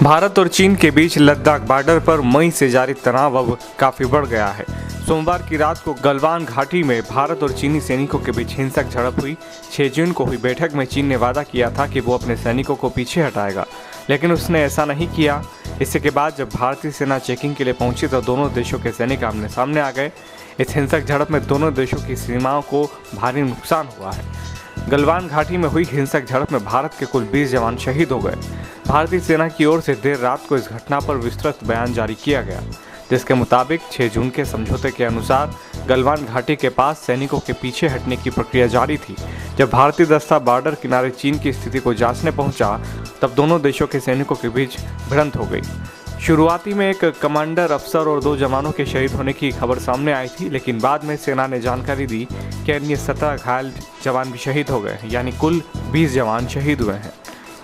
भारत और चीन के बीच लद्दाख बॉर्डर पर मई से जारी तनाव अब काफी बढ़ गया है। सोमवार की रात को गलवान घाटी में भारत और चीनी सैनिकों के बीच हिंसक झड़प हुई। 6 जून को हुई बैठक में चीन ने वादा किया था कि वो अपने सैनिकों को पीछे हटाएगा, लेकिन उसने ऐसा नहीं किया। इसके के बाद जब भारतीय सेना चेकिंग के लिए पहुंची तो दोनों देशों के सैनिक आमने सामने आ गए। इस हिंसक झड़प में दोनों देशों की सीमाओं को भारी नुकसान हुआ है। गलवान घाटी में हुई हिंसक झड़प में भारत के कुल 20 जवान शहीद हो गए। भारतीय सेना की ओर से देर रात को इस घटना पर विस्तृत बयान जारी किया गया, जिसके मुताबिक 6 जून के समझौते के अनुसार गलवान घाटी के पास सैनिकों के पीछे हटने की प्रक्रिया जारी थी। जब भारतीय दस्ता बॉर्डर किनारे चीन की स्थिति को जांचने पहुंचा, तब दोनों देशों के सैनिकों के बीच भिड़ंत हो गई। शुरुआती में एक कमांडर अफसर और 2 जवानों के शहीद होने की खबर सामने आई थी, लेकिन बाद में सेना ने जानकारी दी कि अन्य 17 घायल जवान भी शहीद हो गए, यानी कुल 20 जवान शहीद हुए हैं।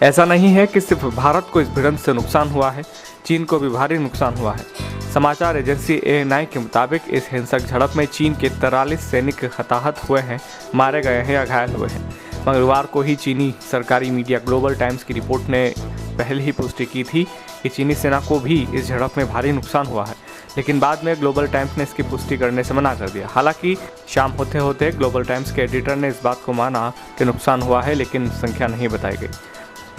ऐसा नहीं है कि सिर्फ भारत को इस भिड़ंत से नुकसान हुआ है, चीन को भी भारी नुकसान हुआ है। समाचार एजेंसी ANI के मुताबिक इस हिंसक झड़प में चीन के 43 सैनिक हताहत हुए हैं, मारे गए हैं या घायल हुए हैं। मंगलवार को ही चीनी सरकारी मीडिया ग्लोबल टाइम्स की रिपोर्ट ने पहले ही पुष्टि की थी कि चीनी सेना को भी इस झड़प में भारी नुकसान हुआ है, लेकिन बाद में ग्लोबल टाइम्स ने इसकी पुष्टि करने से मना कर दिया। हालांकि शाम होते होते ग्लोबल टाइम्स के एडिटर ने इस बात को माना कि नुकसान हुआ है, लेकिन संख्या नहीं बताई गई।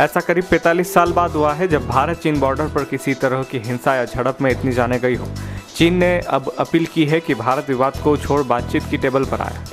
ऐसा करीब 45 साल बाद हुआ है जब भारत चीन बॉर्डर पर किसी तरह की हिंसा या झड़प में इतनी जाने गई हो। चीन ने अब अपील की है कि भारत विवाद को छोड़ बातचीत की टेबल पर आए।